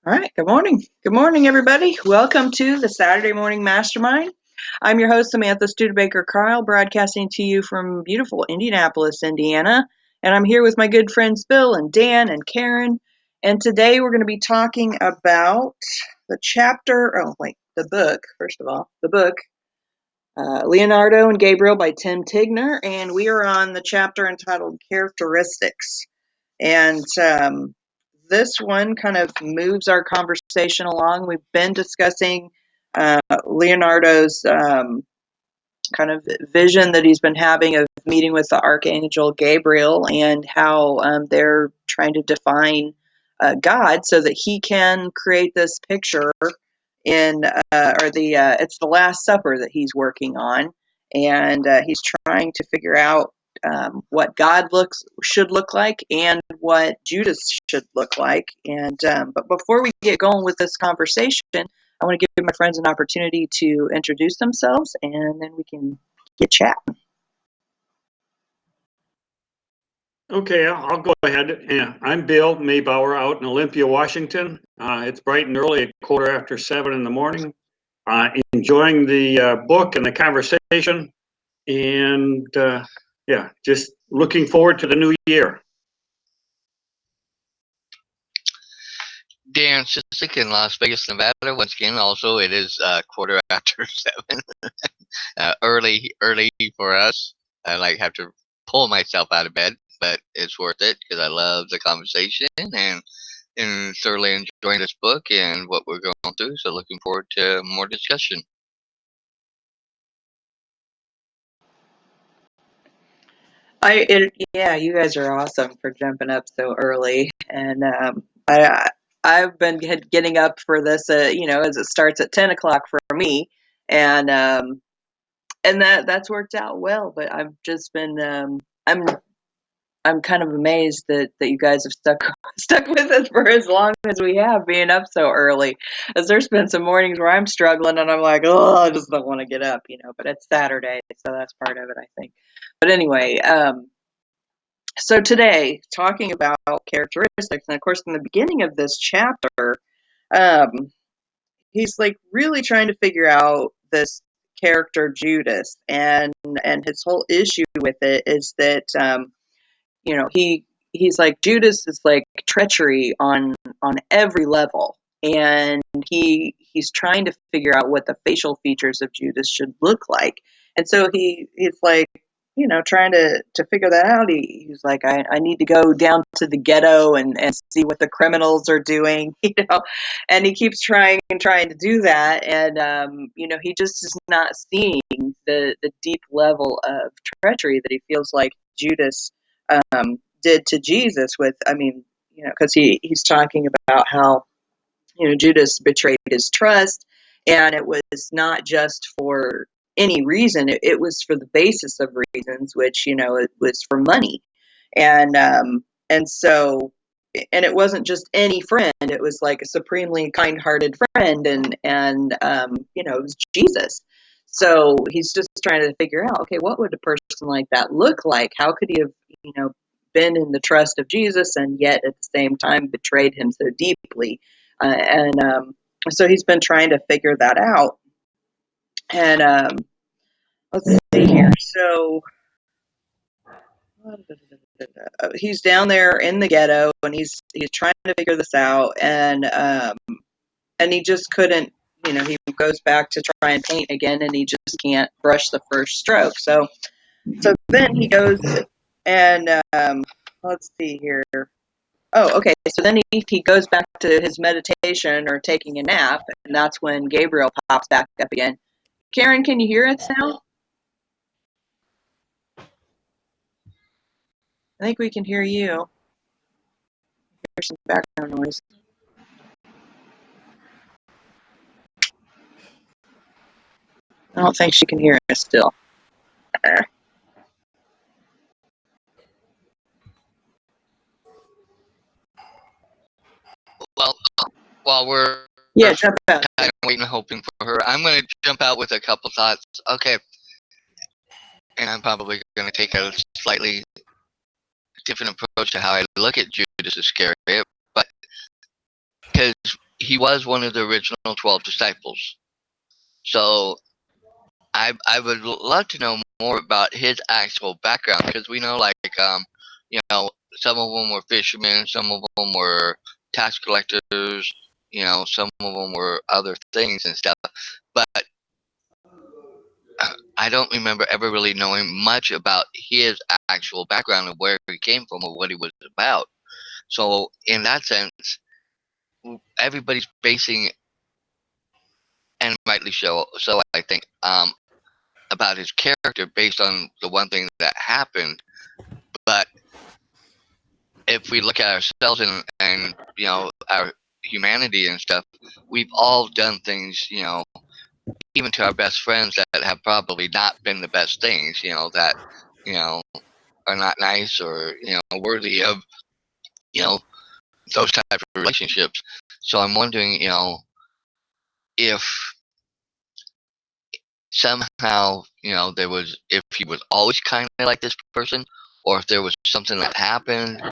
All right. Good morning. Good morning, everybody. Welcome to the Saturday Morning Mastermind. I'm your host, Samantha Studebaker-Kyle, broadcasting to you from beautiful Indianapolis, Indiana. And I'm here with my good friends Bill and Dan and Karen. And today we're going to be talking about the book, first of all, Leonardo and Gabriel by Tim Tigner. And we are on the chapter entitled Characteristics. And this one kind of moves our conversation along. We've been discussing Leonardo's kind of vision that he's been having of meeting with the Archangel Gabriel and how they're trying to define God so that he can create this picture it's the Last Supper that he's working on. And he's trying to figure out what God should look like and what Judas should look like. And but before we get going with this conversation, I want to give my friends an opportunity to introduce themselves, and then we can get chatting. Okay, I'll go ahead. Yeah, I'm Bill Maybauer out in Olympia, Washington. It's bright and early at 7:15 in the morning. Enjoying the book and the conversation, and just looking forward to the new year. Dan Sissick in Las Vegas, Nevada. Once again, also it is 7:15. Early for us. I have to pull myself out of bed, but it's worth it because I love the conversation and thoroughly enjoying this book and what we're going through. So looking forward to more discussion. You guys are awesome for jumping up so early, and I've been getting up for this, as it starts at 10 o'clock for me, and that's worked out well. But I've just been, I'm kind of amazed that you guys have stuck with us for as long as we have, being up so early. As there's been some mornings where I'm struggling, and I'm like, oh, I just don't want to get up, But it's Saturday, so that's part of it, I think. But anyway, so today, talking about characteristics, and of course, in the beginning of this chapter, um, he's like really trying to figure out this character Judas, and his whole issue with it is that he's like, Judas is like treachery on every level, and he's trying to figure out what the facial features of Judas should look like, and so he's like, trying to figure that out. He's like, I need to go down to the ghetto and see what the criminals are doing, and he keeps trying to do that, and he just is not seeing the deep level of treachery that he feels like Judas did to Jesus because he's talking about how, Judas betrayed his trust, and it was not just for any reason. It was for the basis of reasons, which, it was for money. And so, and it wasn't just any friend, it was like a supremely kind-hearted friend, and it was Jesus. So he's just trying to figure out, okay, what would a person like that look like? How could he have, been in the trust of Jesus and yet at the same time betrayed him so deeply? And so he's been trying to figure that out. And let's see here. So he's down there in the ghetto, and he's trying to figure this out, and he just couldn't. He goes back to try and paint again, and he just can't brush the first stroke. So then he goes and let's see here. Oh, okay. So then he goes back to his meditation or taking a nap, and that's when Gabriel pops back up again. Karen, can you hear us now? I think we can hear you. Hear some background noise. I don't think she can hear us still. Well, while we're jump out. kind of waiting, hoping for her, I'm going to jump out with a couple thoughts. Okay. And I'm probably going to take a slightly different approach to how I look at Judas Iscariot, but because he was one of the original 12 disciples. So I would love to know more about his actual background, because we know, like, you know, some of them were fishermen, some of them were tax collectors, you know, some of them were other things and stuff. But I don't remember ever really knowing much about his actual background of where he came from or what he was about. So in that sense, everybody's basing, and rightly so I think, about his character based on the one thing that happened. But if we look at ourselves and you know, our humanity and stuff, we've all done things, you know, even to our best friends, that have probably not been the best things, you know, that, you know, are not nice or, you know, worthy of, you know, those type of relationships. So I'm wondering, you know, if somehow, you know, if he was always kind of like this person, or if there was something that happened,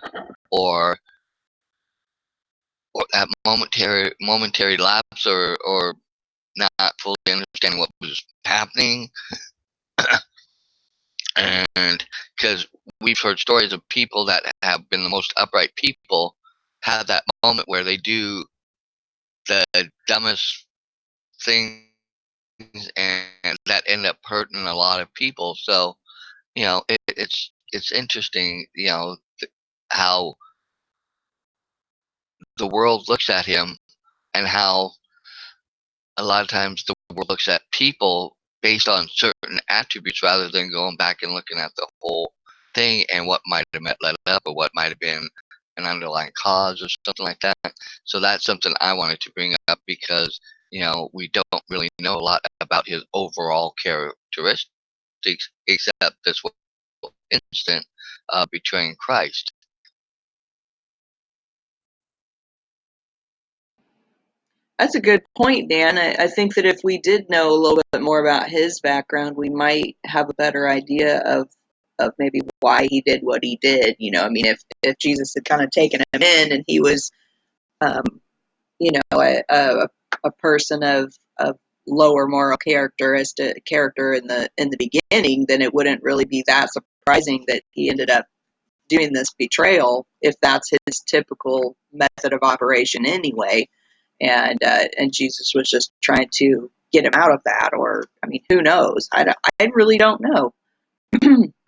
or that momentary lapse, or not fully understanding what was happening. And because we've heard stories of people that have been the most upright people have that moment where they do the dumbest things, and that end up hurting a lot of people. So, you know, it's interesting, you know, how the world looks at him, and how a lot of times the world looks at people based on certain attributes rather than going back and looking at the whole thing and what might have led up, or what might have been an underlying cause or something like that. So that's something I wanted to bring up, because, you know, we don't really know a lot about his overall characteristics, except this one instant, betraying Christ. That's a good point, Dan. I think that if we did know a little bit more about his background, we might have a better idea of maybe why he did what he did. You know, I mean, if Jesus had kind of taken him in and he was, um, you know, a person of lower moral character in the beginning, then it wouldn't really be that surprising that he ended up doing this betrayal, if that's his typical method of operation anyway. And Jesus was just trying to get him out of that, or I mean, who knows? I really don't know.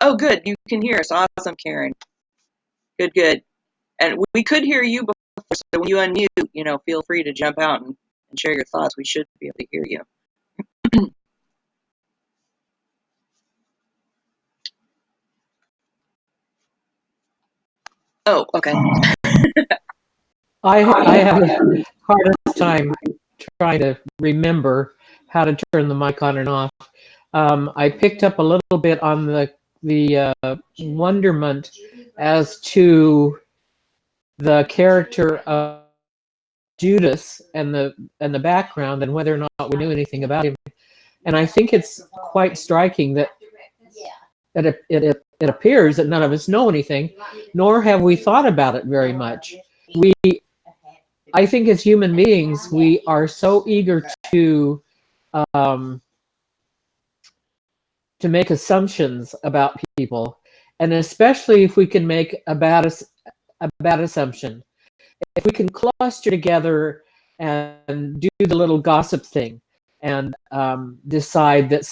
Oh, good, you can hear us. Awesome, Karen. Good, good. And we could hear you before, so when you unmute, you know, feel free to jump out and share your thoughts. We should be able to hear you. Oh, okay. I have a hardest time trying to remember how to turn the mic on and off. I picked up a little bit on the wonderment as to the character of Judas and the background, and whether or not we knew anything about him. And I think it's quite striking that it appears that none of us know anything, nor have we thought about it very much. I think as human beings, we are so eager um, to make assumptions about people, and especially if we can make a bad assumption. If we can cluster together and do the little gossip thing, and decide that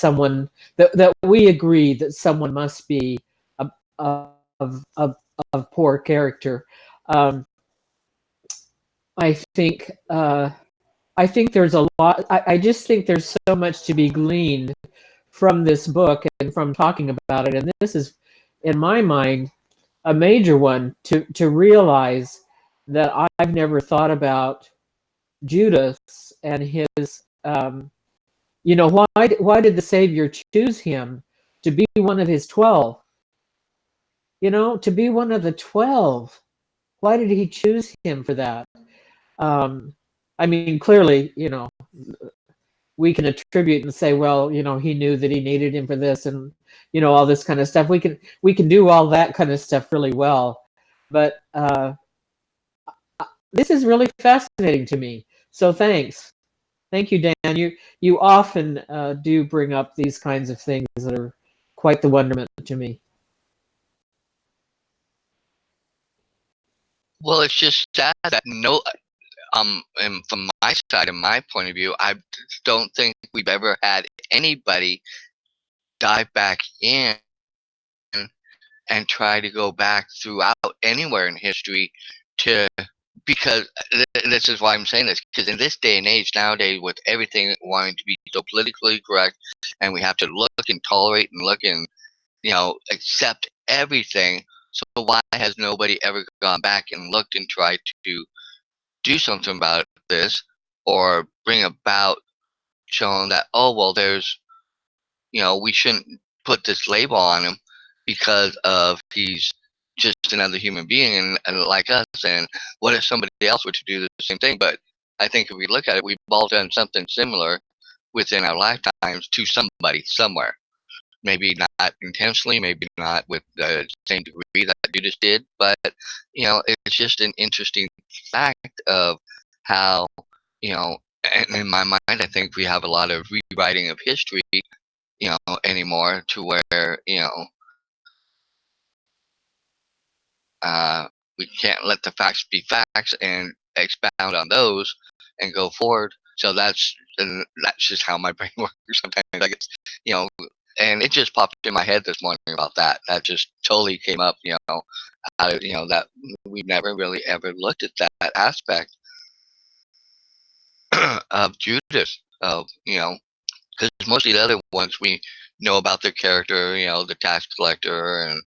that we agree that someone must be of poor character. Um, I think there's a lot. I just think there's so much to be gleaned from this book and from talking about it. And this is, in my mind, a major one to realize that I've never thought about Judas and his. You know, why did the Savior choose him to be one of his 12? You know, to be one of the 12. Why did he choose him for that? I mean, clearly, you know, we can attribute and say, well, you know, he knew that he needed him for this, and, you know, all this kind of stuff. We can do all that kind of stuff really well, but this is really fascinating to me. So thanks. Thank you, Dan. You often do bring up these kinds of things that are quite the wonderment to me. Well, it's just sad that and from my side and my point of view, I don't think we've ever had anybody dive back in and try to go back throughout anywhere in history to, because this is why I'm saying this, because in this day and age nowadays, with everything wanting to be so politically correct, and we have to look and tolerate and look and accept everything, so why has nobody ever gone back and looked and tried to do something about this, or bring about showing that, oh well, there's, we shouldn't put this label on him because of he's just another human being and like us, and what if somebody else were to do the same thing? But I think if we look at it, we've all done something similar within our lifetimes to somebody somewhere. Maybe not intentionally, maybe not with the same degree that Judas did, but it's just an interesting fact of how, and in my mind, I think we have a lot of rewriting of history, anymore, to where, we can't let the facts be facts and expound on those and go forward. So that's just how my brain works sometimes. I guess, and it just popped in my head this morning about that. That just totally came up, that we've never really ever looked at that aspect of Judas, of, because most of the other ones we know about their character, the tax collector, and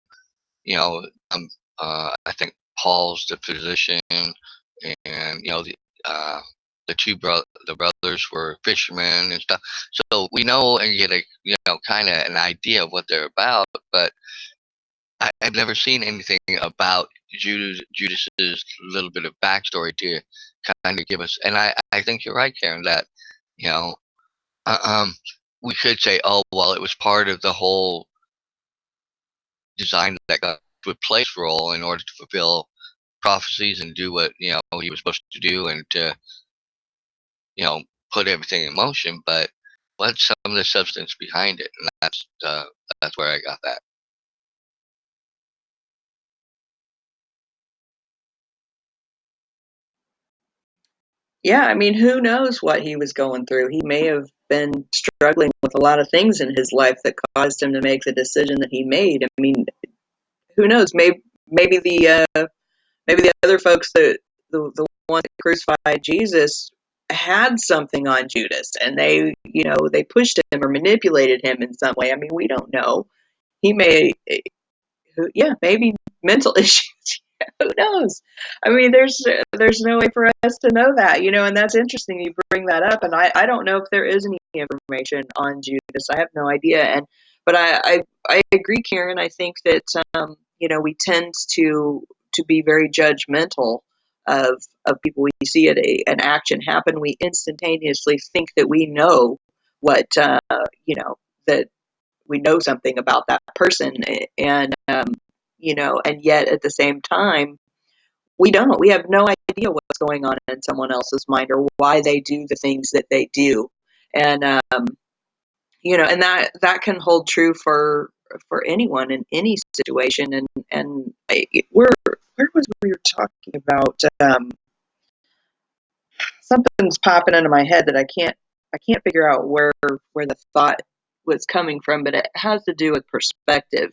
you know, um, I think Paul's the physician, and the the brothers were fishermen and stuff. So we know and get a kind of an idea of what they're about, but I've never seen anything about Judas's little bit of backstory to kind of give us. And I think you're right, Karen, that you know uh, um we could say, oh well, it was part of the whole design that God would place role in order to fulfill prophecies and do what he was supposed to do, and to you know put everything in motion. But what's some of the substance behind it? And that's where I got that. Yeah, I mean, who knows what he was going through? He may have been struggling with a lot of things in his life that caused him to make the decision that he made. I mean, who knows? Maybe maybe the other folks that the one that crucified Jesus had something on Judas, and they pushed him or manipulated him in some way. I mean, we don't know. He may, yeah, maybe mental issues. Who knows? I mean, there's no way for us to know that, and that's interesting you bring that up. And I don't know if there is any information on Judas. I have no idea. But I agree, Karen. I think that we tend to be very judgmental of people. We see an action happen, we instantaneously think that we know what that we know something about that person, and and yet at the same time we don't. We have no idea what's going on in someone else's mind or why they do the things that they do, and and that can hold true for anyone in any situation. And where was we were talking about? Something's popping into my head that I can't figure out where the thought was coming from, but it has to do with perspective.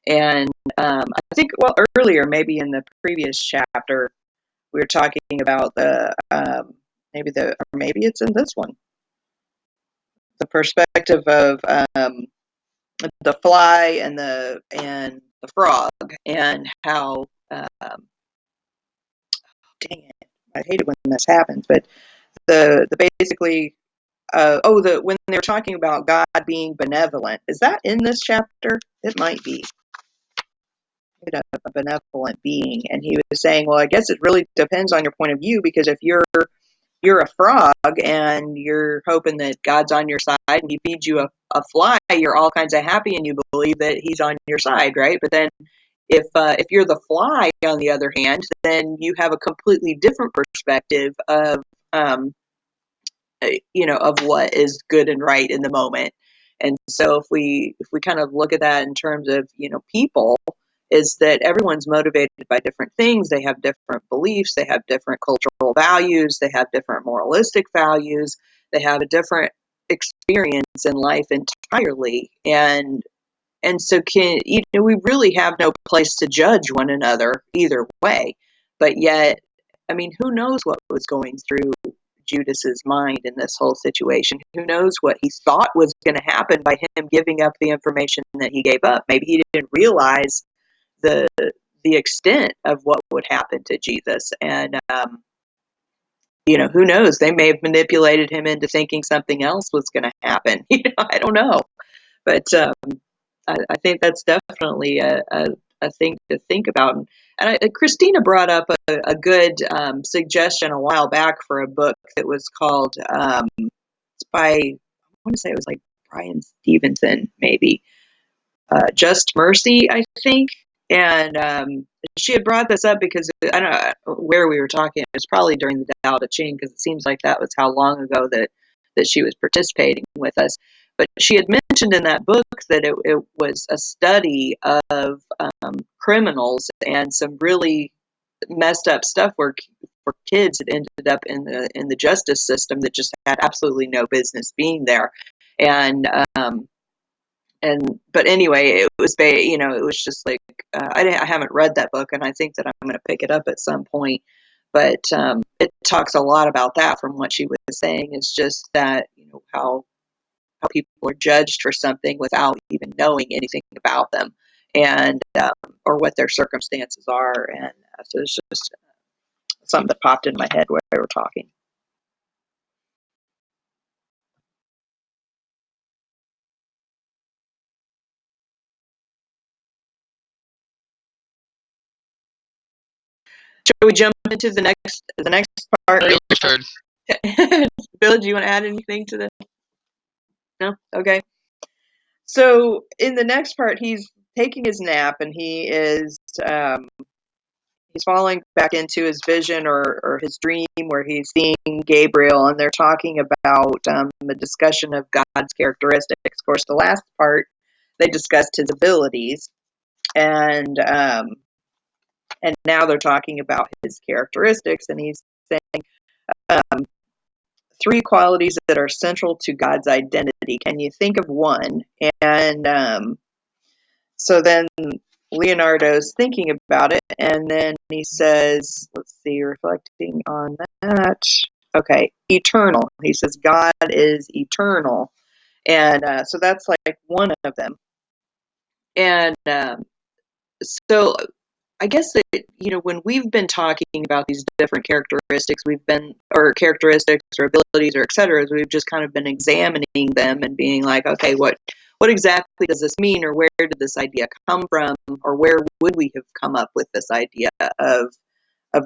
And I think, well, earlier, maybe in the previous chapter, we were talking about or maybe it's in this one, the perspective of the fly and the frog, and how dang it, I hate it when this happens, but the basically the when they're talking about God being benevolent, is that in this chapter? It might be a benevolent being, and he was saying, well, I guess it really depends on your point of view, because if you're a frog and you're hoping that God's on your side and he feeds you a fly, you're all kinds of happy and you believe that he's on your side, right? But then if you're the fly, on the other hand, then you have a completely different perspective of of what is good and right in the moment. And so if we kind of look at that in terms of, people, is that everyone's motivated by different things. They have different beliefs, they have different cultural values, they have different moralistic values, they have a different experience in life entirely. And so we really have no place to judge one another either way. But yet, I mean, who knows what was going through Judas's mind in this whole situation? Who knows what he thought was going to happen by him giving up the information that he gave up? Maybe he didn't realize the the extent of what would happen to Jesus. And who knows? They may have manipulated him into thinking something else was going to happen. I don't know. But I think that's definitely a thing to think about. And Christina brought up a good suggestion a while back for a book that was called, it's by, I want to say it was like Brian Stevenson, maybe, Just Mercy, I think. And she had brought this up because I don't know where we were talking. It was probably during the Tao Te Ching, because it seems like that was how long ago that she was participating with us. But she had mentioned in that book that it was a study of criminals and some really messed up stuff where kids had ended up in the justice system that just had absolutely no business being there. And but anyway, it was it was just like I haven't read that book, and I think that I'm going to pick it up at some point. But it talks a lot about that from what she was saying. Is just that how people are judged for something without even knowing anything about them, and or what their circumstances are. And so it's just something that popped in my head while we were talking. Shall we jump into the next part? Your turn. Bill, do you want to add anything to this? No? Okay. So in the next part, he's taking his nap, and he's falling back into his vision or his dream where he's seeing Gabriel, and they're talking about a discussion of God's characteristics. Of course, the last part, they discussed his abilities, and now they're talking about his characteristics, and he's saying um, three qualities that are central to God's identity. Can you think of one? And so then Leonardo's thinking about it, and then he says, let's see, reflecting on that. Okay, eternal. He says God is eternal. And so that's like one of them. And so I guess that, when we've been talking about these different characteristics, or characteristics or abilities or et cetera, we've just kind of been examining them and being like, okay, what exactly does this mean, or where did this idea come from, or where would we have come up with this idea of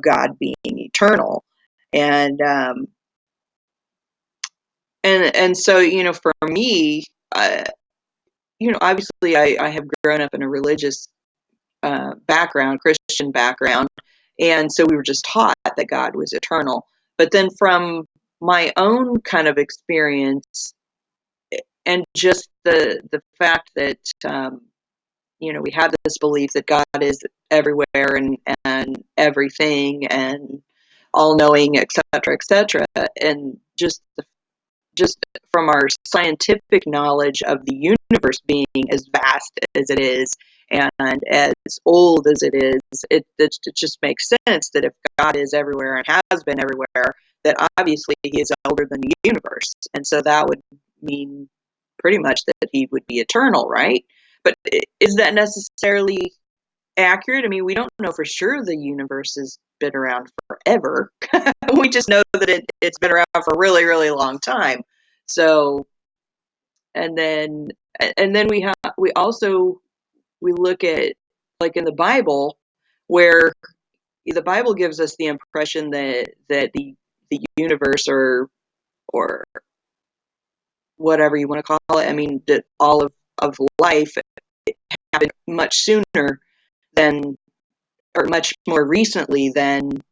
God being eternal? And and so, for me, obviously I have grown up in a religious background, Christian background. And so we were just taught that God was eternal. But then from my own kind of experience, and just the fact that, we have this belief that God is everywhere and everything and all knowing, et cetera, et cetera. And just from our scientific knowledge of the universe being as vast as it is and as old as it is, it just makes sense that if God is everywhere and has been everywhere, that obviously he is older than the universe. And so that would mean pretty much that he would be eternal, right? But is that necessarily accurate? I mean, we don't know for sure the universe has been around forever. We just know that it's been around for a really, really long time. So, and then we look at, like, in the Bible, where the Bible gives us the impression that the universe, or whatever you want to call it, I mean, that all of life happened much sooner than, or much more recently than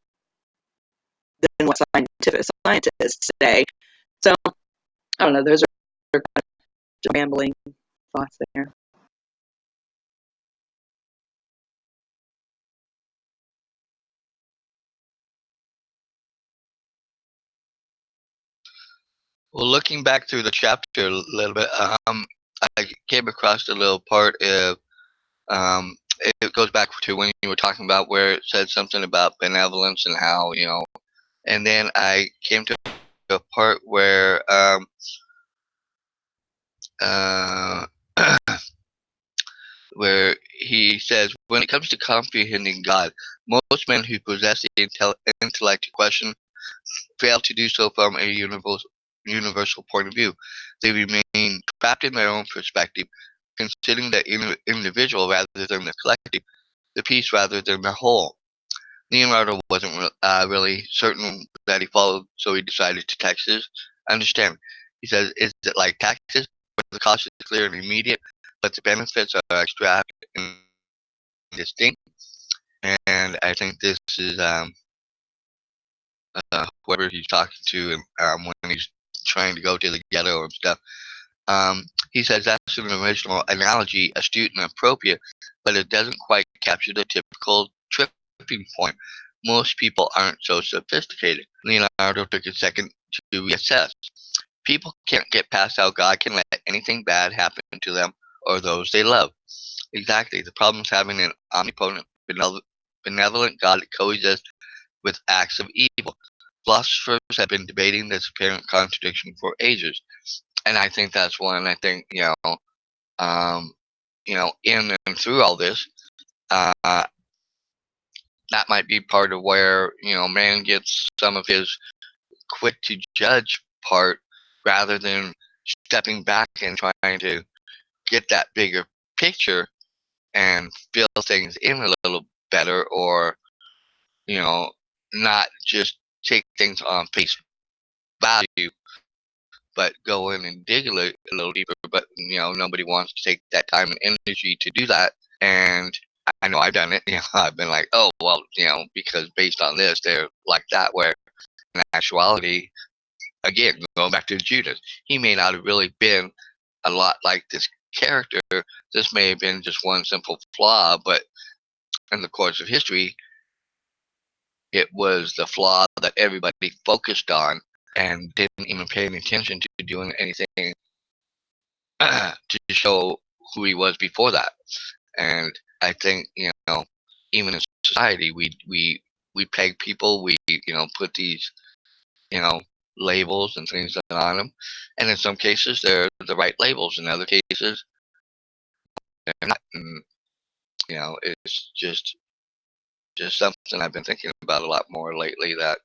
what scientists say. So I don't know. Those are kind of rambling thoughts there. Well, looking back through the chapter a little bit, I came across a little part of it goes back to when you were talking about where it said something about benevolence and how, and then I came to a part where uh, where he says, when it comes to comprehending God, most men who possess the intellect to question fail to do so from a universal point of view. They remain trapped in their own perspective, considering the individual rather than the collective, the piece rather than the whole. Leonardo wasn't really certain that he followed, so he decided to tax his understanding. He says, is it like taxes, where the cost is clear and immediate, but the benefits are abstract and distinct? And I think this is whoever he's talking to when he's trying to go to the ghetto and stuff. He says that's an original analogy, astute and appropriate, but it doesn't quite capture the typical tripping point. Most people aren't so sophisticated. Leonardo took a second to reassess. People can't get past how God can let anything bad happen to them or those they love. Exactly. The problem is having an omnipotent, benevolent God that coexists with acts of evil. Philosophers have been debating this apparent contradiction for ages, and I think that's one. I think um, in and through all this, uh, that might be part of where man gets some of his quick to judge part, rather than stepping back and trying to get that bigger picture and feel things in a little better, or not just take things on face value, but go in and dig a little deeper. But nobody wants to take that time and energy to do that. And I know I've done it. I've been like, oh well, because based on this, they're like that. Where in actuality, again, going back to Judas, he may not have really been a lot like this character. This may have been just one simple flaw, but in the course of history, it was the flaw that everybody focused on and didn't even pay any attention to doing anything to show who he was before that. And I think even in society, we peg people, we put these labels and things on them, and in some cases they're the right labels, in other cases they're not. And it's just something I've been thinking about a lot more lately. That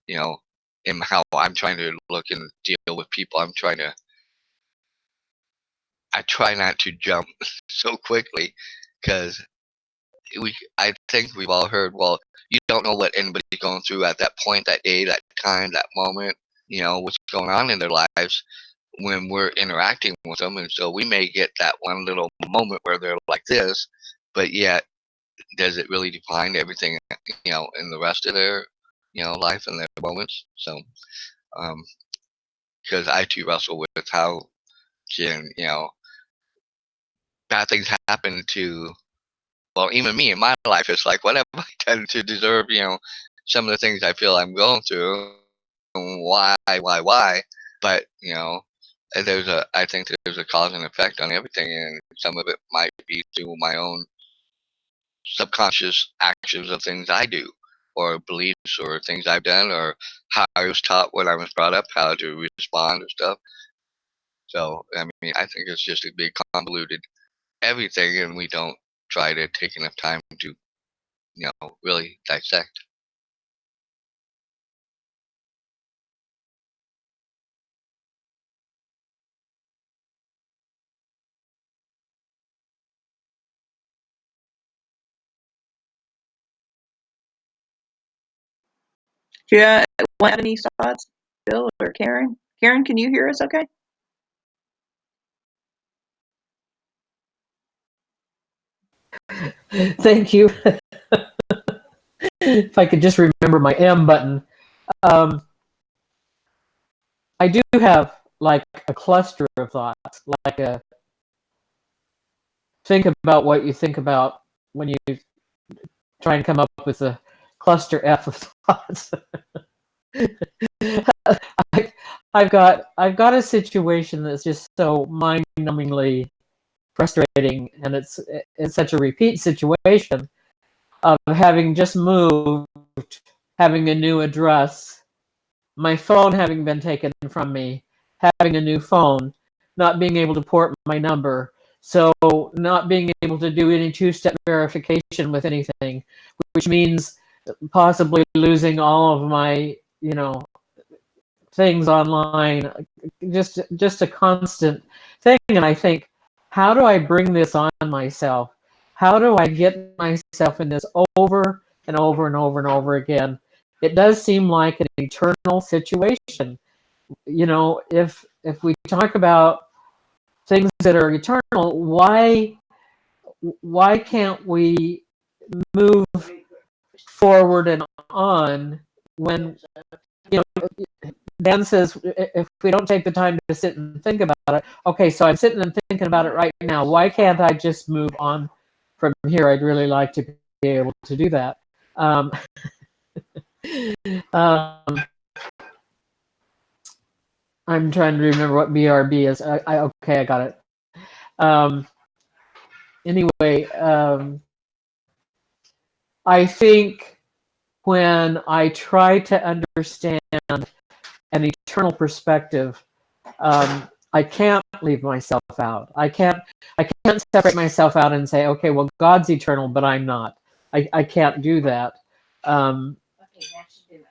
in how I'm trying to look and deal with people, I try not to jump so quickly, because I think we've all heard, well, you don't know what anybody's going through at that point, that day, that time, that moment, what's going on in their lives when we're interacting with them. And so we may get that one little moment where they're like this, but yet does it really define everything, in the rest of their, life and their moments? So, because I too wrestle with how can, bad things happen to, well, even me in my life. It's like, what have I done to deserve, some of the things I feel I'm going through? Why? But I think there's a cause and effect on everything, and some of it might be through my own subconscious actions of things I do, or beliefs, or things I've done, or how I was taught when I was brought up, how to respond or stuff. So, I mean, I think it's just a big convoluted everything, and we don't try to take enough time to, really dissect. Do you want to have any thoughts, Bill or Karen? Karen, can you hear us okay? Thank you. If I could just remember my M button. Um, I do have like a cluster of thoughts, like a think about what you think about when you try and come up with a cluster F of thoughts. I've got a situation that's just so mind-numbingly frustrating, and it's such a repeat situation of having just moved, having a new address, my phone having been taken from me, having a new phone, not being able to port my number, so not being able to do any two-step verification with anything, which means possibly losing all of my, things online, just a constant thing. And I think, how do I bring this on myself? How do I get myself in this over and over and over and over again? It does seem like an eternal situation. If we talk about things that are eternal, why can't we move forward and on when, Dan says, if we don't take the time to sit and think about it, okay, so I'm sitting and thinking about it right now. Why can't I just move on from here? I'd really like to be able to do that. Um, um, I'm trying to remember what BRB is. Okay, I got it. Anyway, I think when I try to understand an eternal perspective, I can't leave myself out. I can't separate myself out and say, okay, well, God's eternal, but I'm not. I can't do that.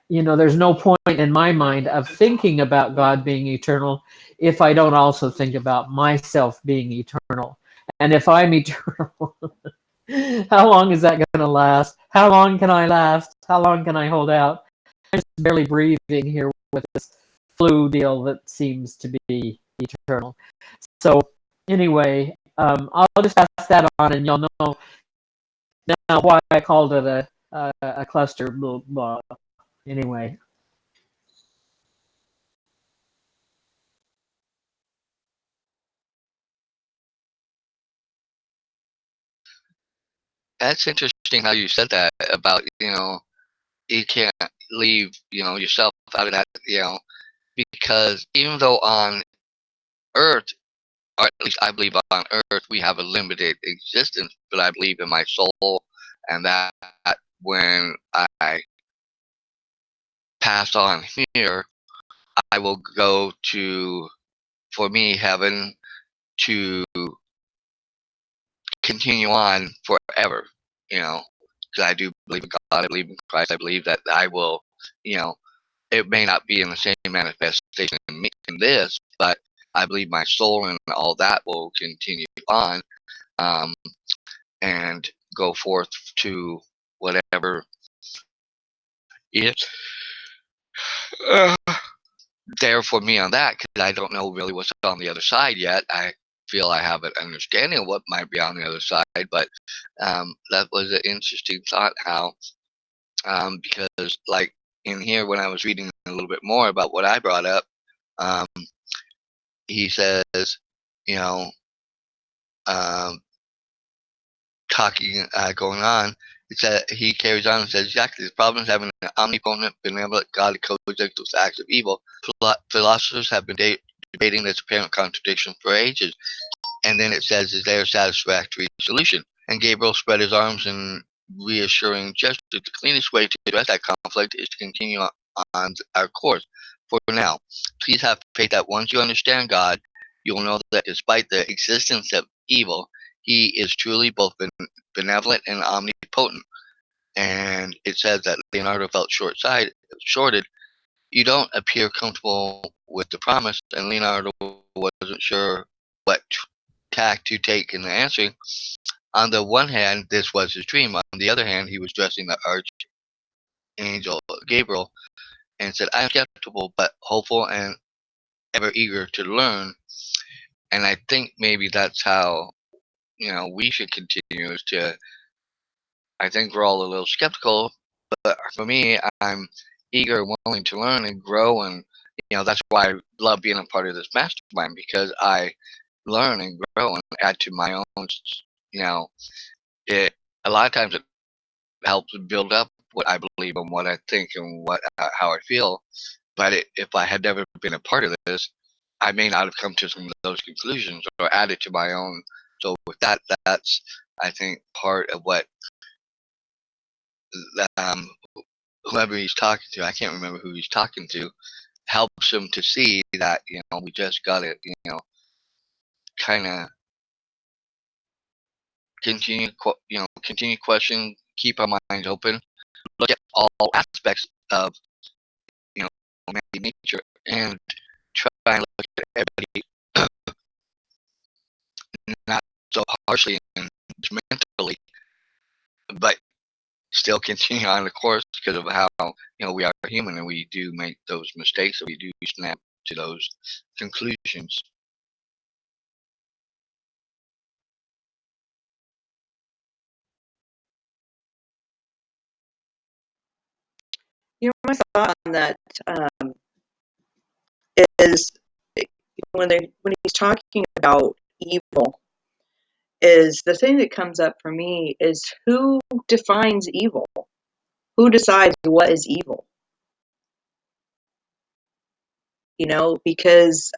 There's no point in my mind of thinking about God being eternal if I don't also think about myself being eternal. And if I'm eternal, how long is that going to last? How long can I last? How long can I hold out? I'm just barely breathing here with this flu deal that seems to be eternal. So anyway, I'll just pass that on, and you'll know now why I called it a cluster. Blah, blah. Anyway. That's interesting how you said that about, you can't leave, yourself out of that, because even though on Earth, or at least I believe on Earth, we have a limited existence, but I believe in my soul, and that when I pass on here, I will go to, for me, heaven to continue on forever, because I do believe in God, I believe in Christ, I believe that I will, it may not be in the same manifestation in this, but I believe my soul and all that will continue on, um, and go forth to whatever is uh, there for me on that, because I don't know really what's on the other side yet. I feel I have an understanding of what might be on the other side, but that was an interesting thought, how because like in here when I was reading a little bit more about what I brought up, um, he says, you know, um, going on, it said, he carries on and says, exactly, the problem is having an omnipotent, benevolent God that coexist with acts of evil. Philosophers have been debating this apparent contradiction for ages. And then it says, is there a satisfactory solution? And Gabriel spread his arms in reassuring gesture. The cleanest way to address that conflict is to continue on our course. For now, please have faith that once you understand God, you will know that despite the existence of evil, he is truly both benevolent and omnipotent. And it says that Leonardo felt shorted. You don't appear comfortable with the promise, and Leonardo wasn't sure what tack to take in the answering. On the one hand, this was his dream. On the other hand, he was dressing the archangel Gabriel and said, I am skeptical but hopeful and ever eager to learn. And I think maybe that's how, we should continue, is to, I think we're all a little skeptical, but for me, I'm eager and willing to learn and grow and, that's why I love being a part of this mastermind, because I learn and grow and add to my own. You know, it a lot of times it helps build up what I believe and what I think and what how I feel. But if I had never been a part of this, I may not have come to some of those conclusions or added to my own. So with that, that's I think part of what um, whoever he's talking to, I can't remember who he's talking to, helps him to see that we just got to kind of continue question, keep our minds open, look at all aspects of humanity nature, and try and look at everybody not so harshly and judgmentally, but still continue on the course because of how we are human and we do make those mistakes and we do snap to those conclusions. My thought on that is when he's talking about evil, is the thing that comes up for me is who defines evil? Who decides what is evil? Because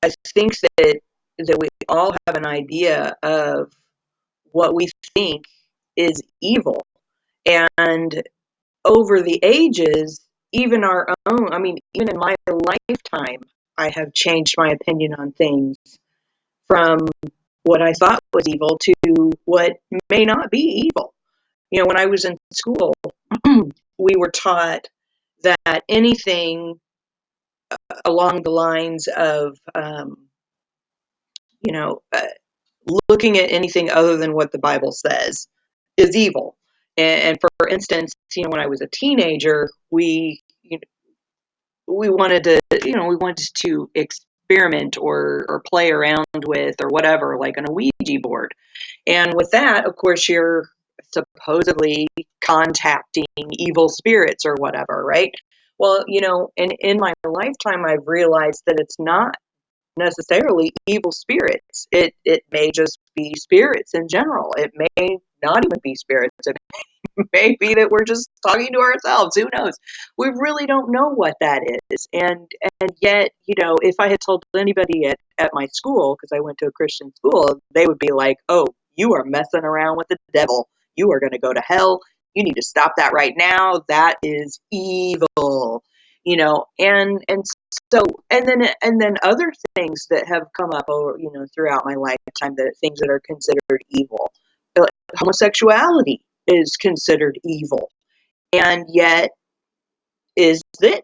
I think that we all have an idea of what we think is evil. And over the ages, even our own, even in my lifetime, I have changed my opinion on things from what I thought was evil to what may not be evil. When I was in school, we were taught that anything along the lines of, you know, uh, looking at anything other than what the Bible says is evil. And for instance, when I was a teenager, we wanted to experiment or play around with or whatever, like on a Ouija board. And with that, of course, you're supposedly contacting evil spirits or whatever, right? Well, in my lifetime, I've realized that it's not necessarily evil spirits. It may just be spirits in general. It may not even be spirits. It may be that we're just talking to ourselves. Who knows? We really don't know what that is. And yet, if I had told anybody at my school, because I went to a Christian school, they would be like, "Oh, you are messing around with the devil. You are going to go to hell. You need to stop that right now. That is evil." And so and then other things that have come up over throughout my lifetime, that things that are considered evil. Homosexuality is considered evil, and yet is that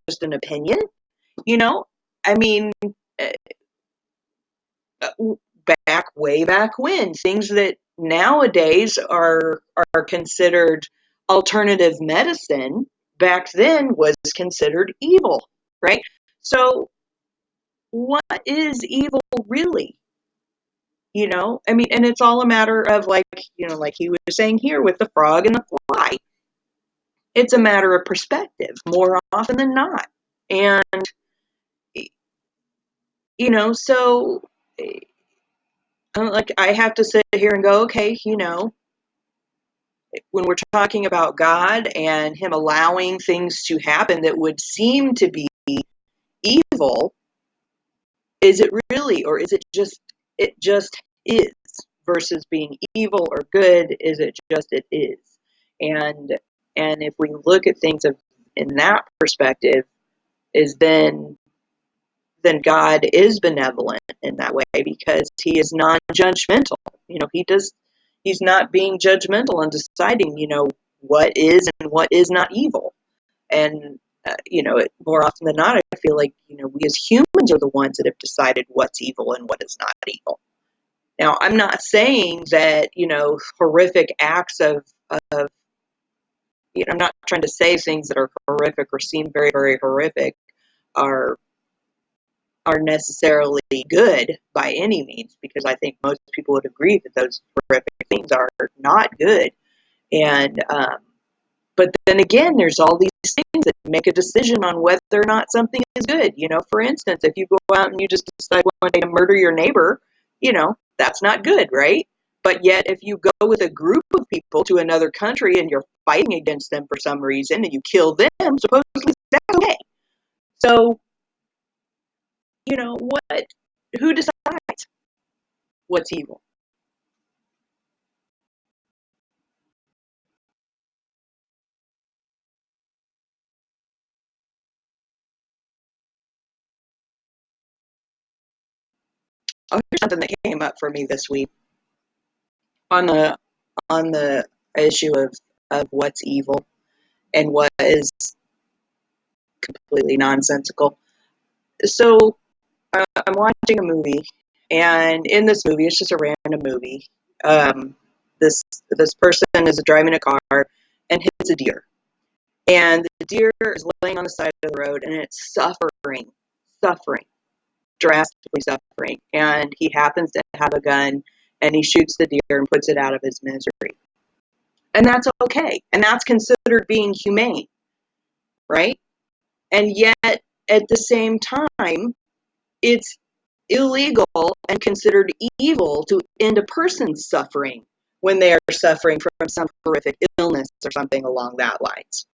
just an opinion? You know, I mean, uh, way back when, things that nowadays are considered alternative medicine, back then was considered evil, right? So, what is evil really? And it's all a matter of, like he was saying here with the frog and the fly. It's a matter of perspective more often than not. And, so like I have to sit here and go, okay, when we're talking about God and Him allowing things to happen that would seem to be evil, is it really, or is it just is, versus being evil or good? Is it just it is? And if we look at things in that perspective, is then God is benevolent in that way, because He is non-judgmental. He's not being judgmental and deciding, what is and what is not evil. And more often than not, I feel like we as humans are the ones that have decided what's evil and what is not evil. Now, I'm not saying that horrific acts of I'm not trying to say things that are horrific or seem very, very horrific are necessarily good by any means, because I think most people would agree that those horrific things are not good. And but then again, there's all these things that make a decision on whether or not something is good. For instance, if you go out and you just decide one day to murder your neighbor, that's not good, right? But yet, if you go with a group of people to another country and you're fighting against them for some reason and you kill them, supposedly that's okay. So, what? Who decides what's evil? Oh, here's something that came up for me this week on the issue of what's evil and what is completely nonsensical. So I'm watching a movie, and in this movie, it's just a random movie. This person is driving a car and hits a deer, and the deer is laying on the side of the road, and it's suffering, drastically suffering. And he happens to have a gun, and he shoots the deer and puts it out of his misery. And that's okay, and that's considered being humane, right? And yet, at the same time, it's illegal and considered evil to end a person's suffering when they are suffering from some horrific illness or something along that lines.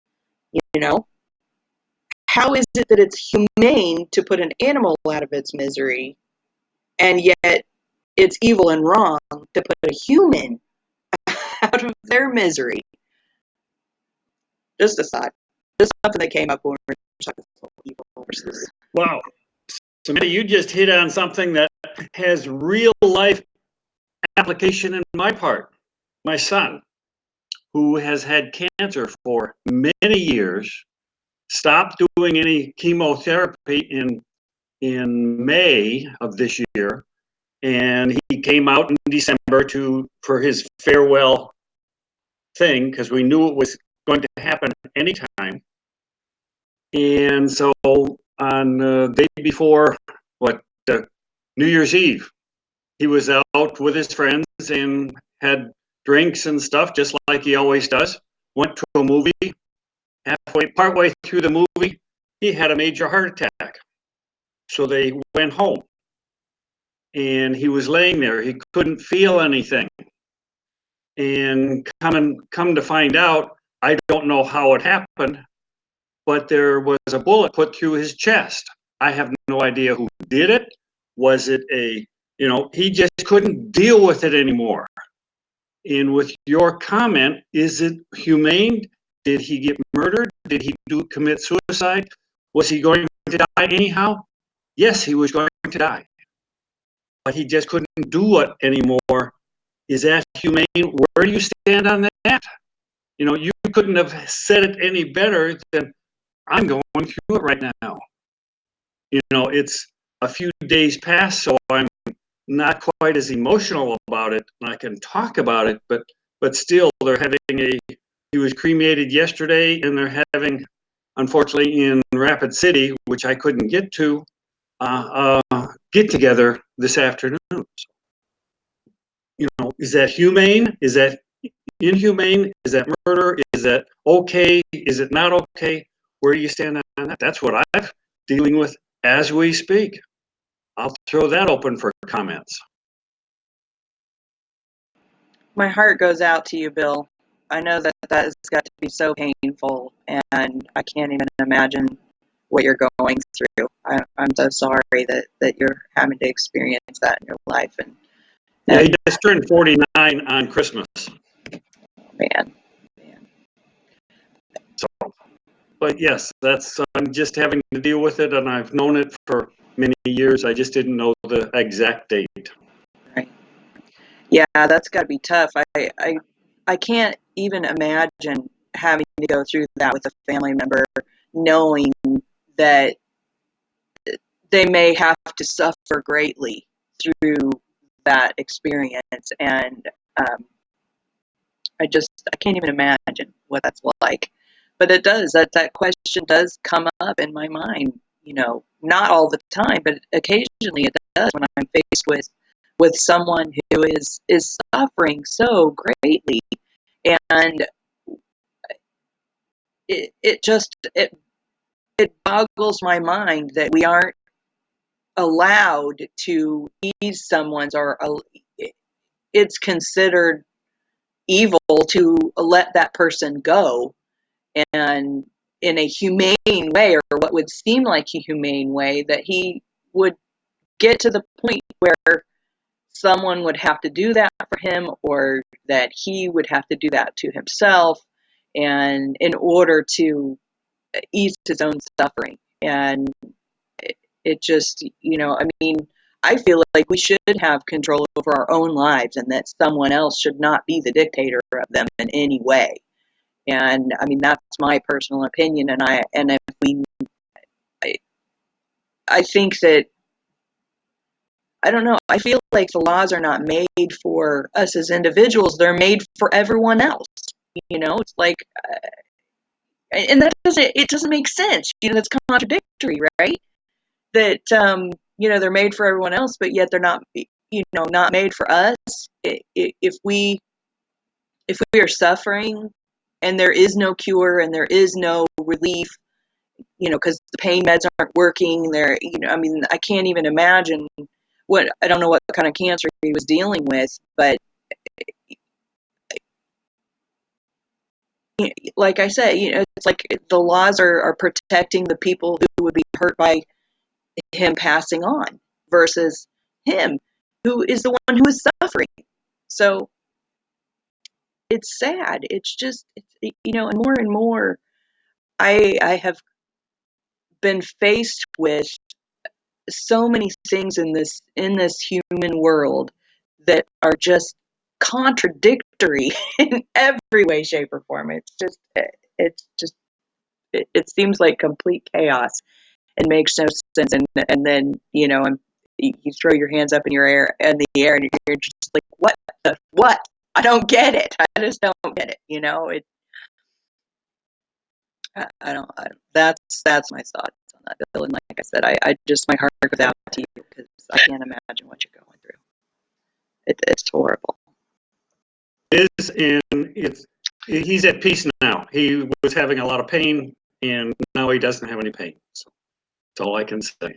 How is it that it's humane to put an animal out of its misery, and yet it's evil and wrong to put a human out of their misery? Just a thought. Just something that came up when we were talking about evil versus. Wow. So Matt, you just hit on something that has real life application in my part. My son, who has had cancer for many years, stopped doing any chemotherapy in May of this year, and he came out in December for his farewell thing because we knew it was going to happen anytime. And so on the day before New Year's Eve, he was out with his friends and had drinks and stuff just like he always does. Went to a movie. Partway through the movie, he had a major heart attack. So they went home, and he was laying there. He couldn't feel anything. And come to find out, I don't know how it happened, but there was a bullet put through his chest. I have no idea who did it. Was it he just couldn't deal with it anymore. And with your comment, is it humane? Did he get murdered? Did he commit suicide? Was he going to die anyhow? Yes, he was going to die. But he just couldn't do it anymore. Is that humane? Where do you stand on that? You couldn't have said it any better than I'm going through it right now. It's a few days past, so I'm not quite as emotional about it, and I can talk about it, but still, they're having he was cremated yesterday, and they're having, unfortunately, in Rapid City, which I couldn't get to, get together this afternoon. Is that humane? Is that inhumane? Is that murder? Is that okay? Is it not okay? Where do you stand on that? That's what I'm dealing with as we speak. I'll throw that open for comments. My heart goes out to you, Bill. I know that has got to be so painful, and I can't even imagine what you're going through. I'm so sorry that you're having to experience that in your life. And yeah, he just turned 49 on Christmas. Man. So, but yes, I'm just having to deal with it, and I've known it for many years. I just didn't know the exact date. Right. Yeah, that's got to be tough. I can't even imagine having to go through that with a family member, knowing that they may have to suffer greatly through that experience. And I can't even imagine what that's like. But it does, that question does come up in my mind, not all the time, but occasionally it does when I'm faced with someone who is suffering so greatly. And it boggles my mind that we aren't allowed to ease someone's, or it's considered evil to let that person go, and in a humane way, or what would seem like a humane way, that he would get to the point where someone would have to do that for him, or that he would have to do that to himself, and in order to ease his own suffering. And it just, I mean, I feel like we should have control over our own lives, and that someone else should not be the dictator of them in any way. And I mean, that's my personal opinion. And if we, I, I think that, I don't know, I feel like the laws are not made for us as individuals. They're made for everyone else. It's like, and it doesn't make sense. That's contradictory, right? That, they're made for everyone else, but yet they're not, not made for us. If we are suffering and there is no cure and there is no relief, because the pain meds aren't working there, I mean, I can't even imagine I don't know what kind of cancer he was dealing with, but like I said, it's like the laws are protecting the people who would be hurt by him passing on, versus him, who is the one who is suffering. So it's sad. It's just, and more, I have been faced with so many things in this human world that are just contradictory in every way, shape, or form. It seems like complete chaos and makes no sense. And then, and you throw your hands up in the air, and you're just like, what? I don't get it. I just don't get it. That's my thoughts on that, Bill. And like I said, I just, my heart goes out to you, because I can't imagine what you're going through. It's horrible. It is, and he's at peace now. He was having a lot of pain, and now he doesn't have any pain. So that's all I can say.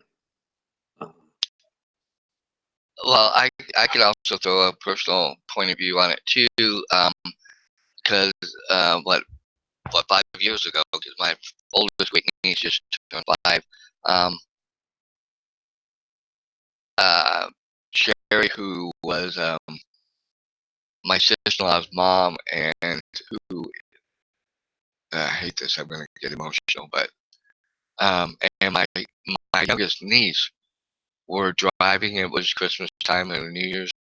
Well, I could also throw a personal point of view on it too, because what 5 years ago, because my oldest niece just turned 5. Sherry, who was my sister-in-law's mom, and who, I hate this, I'm gonna get emotional, but and my youngest niece were driving. It was Christmas time and New Year's.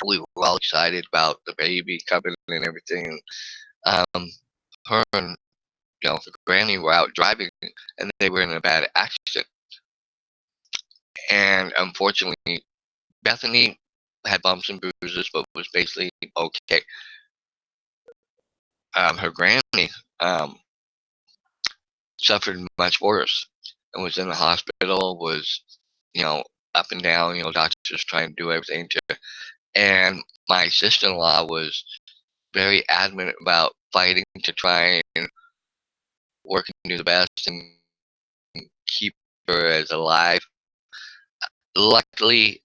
We were all excited about the baby coming and everything. Her and the granny were out driving, and they were in a bad accident. And unfortunately, Bethany had bumps and bruises, but was basically okay. Her granny suffered much worse and was in the hospital. Was up and down. Doctors trying to do everything to. And my sister-in-law was very adamant about fighting to try and work and do the best and keep her as alive. Luckily,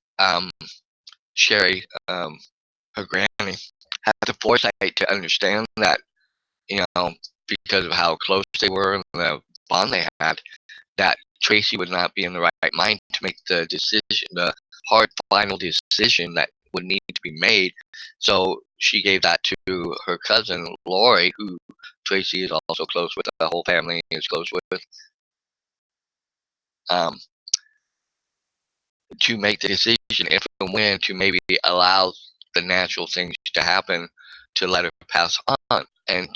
Sherry, her granny, had the foresight to understand that, because of how close they were and the bond they had, that Tracy would not be in the right mind to make the decision, the hard final decision that would need to be made. So she gave that to her cousin Lori, who Tracy is also close with. The whole family is close with. To make the decision if and when to maybe allow the natural things to happen, to let her pass on. And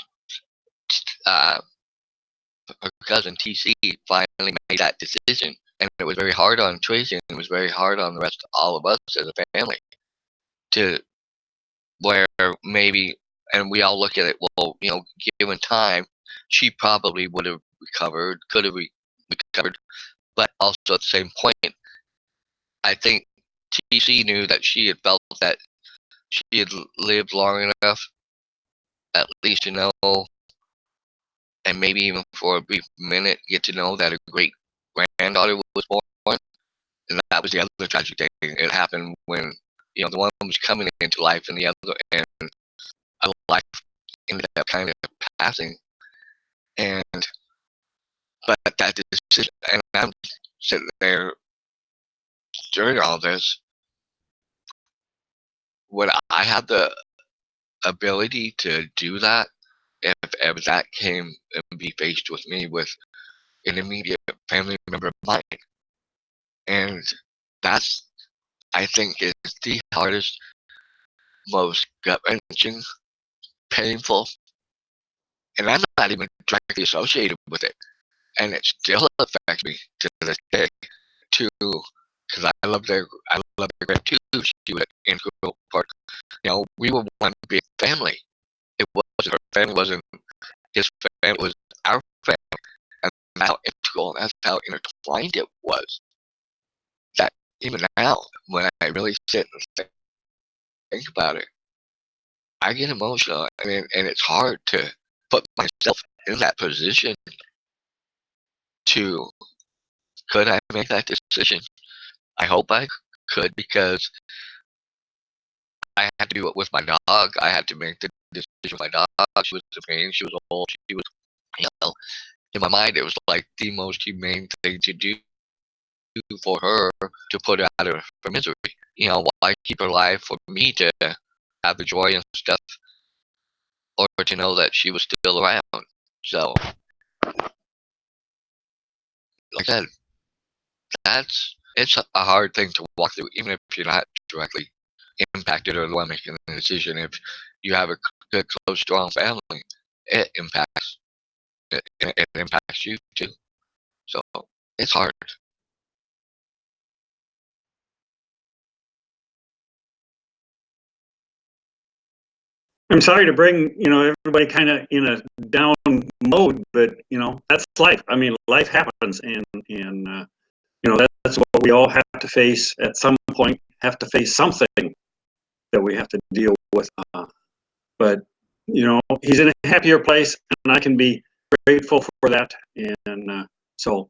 her cousin TC finally made that decision, and it was very hard on Tracy, and it was very hard on the rest of all of us as a family, to where maybe, and we all look at it, well, given time, she probably would have recovered, could have recovered, but also at the same point, I think TC knew that she had felt that she had lived long enough, at least, and maybe even for a brief minute get to know that a great granddaughter was born. And that was the other tragic thing. It happened when the one was coming into life, and the other and a life ended up kind of passing. And but that decision, and I'm sitting there during all this, would I have the ability to do that if ever that came and be faced with me with an immediate family member of mine? And that's, I think, is the hardest, most gut wrenching, painful, and I'm not even directly associated with it, and it still affects me to this day too, because I love their grand too. She was an integral part. We were one big family. It wasn't her family, wasn't his family, it was our family, and how integral, and that's how intertwined it was. That even now, when I really sit and think about it, I get emotional. I mean, and it's hard to put myself in that position to, could I make that decision? I hope I could, because I had to do it with my dog. I had to make the decision with my dog. She was in pain. She was old. She was, in my mind, it was like the most humane thing to do for her, to put her out of her misery. Why keep her alive for me to have the joy and stuff, or to know that she was still around? So, like I said, it's a hard thing to walk through, even if you're not directly impacted or the one making the decision. If you have a good, close, strong family, it impacts you too. So it's hard. I'm sorry to bring, everybody kind of in a down mode, but, that's life. I mean, life happens, and that's what we all have to face at some point, have to face something that we have to deal with. But, he's in a happier place, and I can be grateful for that. And so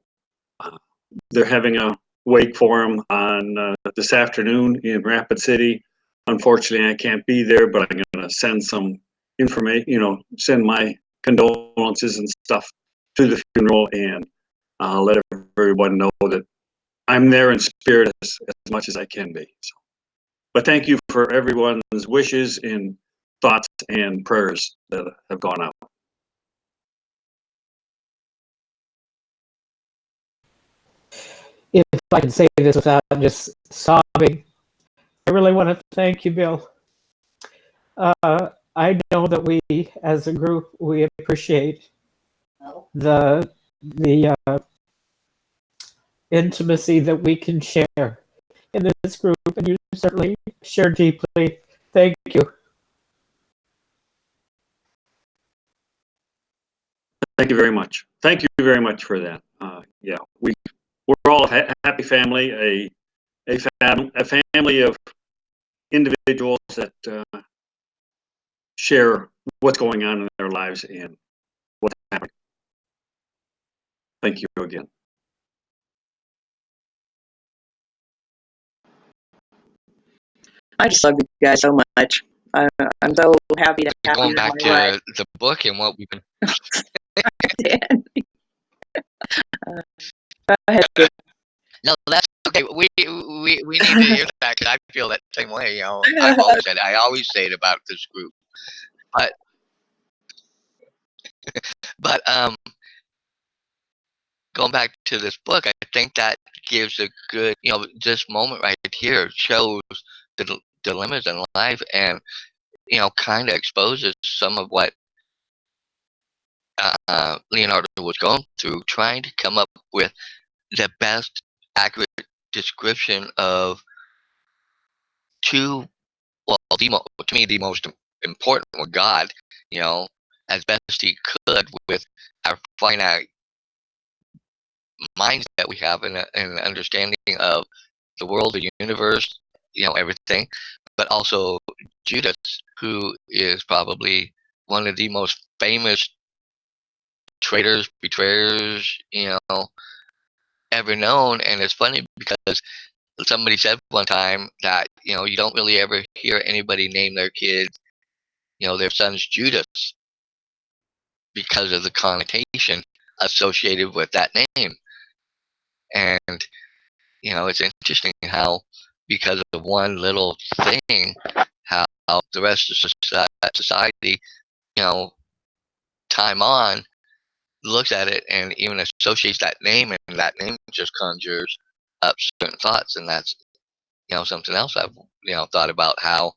they're having a wake for him on this afternoon in Rapid City. Unfortunately, I can't be there, but I'm going to send some information, send my condolences and stuff to the funeral, and let everyone know that I'm there in spirit as much as I can be. So, but thank you for everyone's wishes and thoughts and prayers that have gone out. If I can say this without just sobbing, I really want to thank you, Bill. I know that we, as a group, we appreciate the intimacy that we can share in this group, and you certainly share deeply. Thank you. Thank you very much. Thank you very much for that. Yeah, we're all a happy family, a family of individuals that share what's going on in their lives and what's happening. Thank you again. I just love you guys so much. I'm so happy to have Going you back in my life. to the book and what we've been. Dan. Go ahead, Bill. No, that's okay. We need to hear that, because I feel that same way. I've always said, I always say it about this group, but going back to this book, I think that gives a good, this moment right here shows the dilemmas in life, and kind of exposes some of what Leonardo was going through, trying to come up with the best accurate description of two, well, to me, the most important one, God, as best he could with our finite minds that we have, and an understanding of the world, the universe, everything, but also Judas, who is probably one of the most famous traitors, betrayers, ever known. And it's funny because somebody said one time that, you don't really ever hear anybody name their kids, their son's Judas, because of the connotation associated with that name. And, it's interesting how, because of one little thing, how the rest of society, time on, looks at it and even associates that name, and that name just conjures up certain thoughts. And that's, something else I've, thought about, how,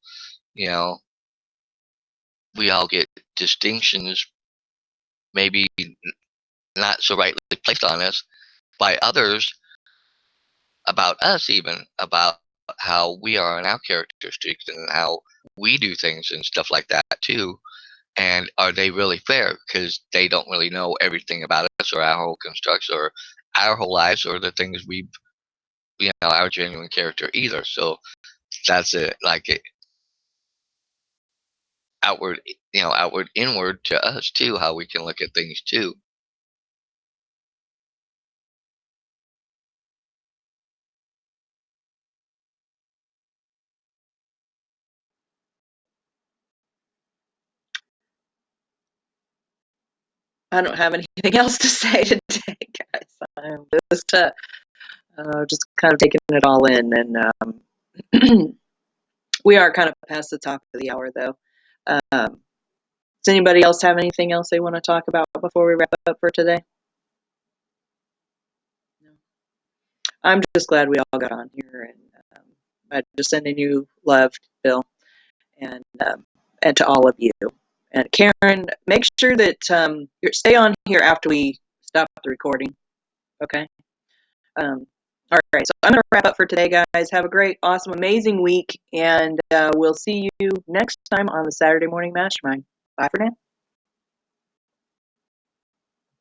we all get distinctions maybe not so rightly placed on us by others about us, even about how we are in our characteristics and how we do things and stuff like that too. And are they really fair? Because they don't really know everything about us or our whole constructs or our whole lives or the things we, our genuine character either. So that's it, like it outward, outward, inward to us too, how we can look at things too. I don't have anything else to say today, guys. I'm just kind of taking it all in, and we are kind of past the top of the hour, though. Does anybody else have anything else they want to talk about before we wrap up for today? No. I'm just glad we all got on here, and I'm just sending you love, Bill, and to all of you. And Karen, make sure that you stay on here after we stop the recording. Okay. All right. So I'm going to wrap up for today, guys. Have a great, awesome, amazing week, and we'll see you next time on the Saturday Morning Mastermind. Bye for now.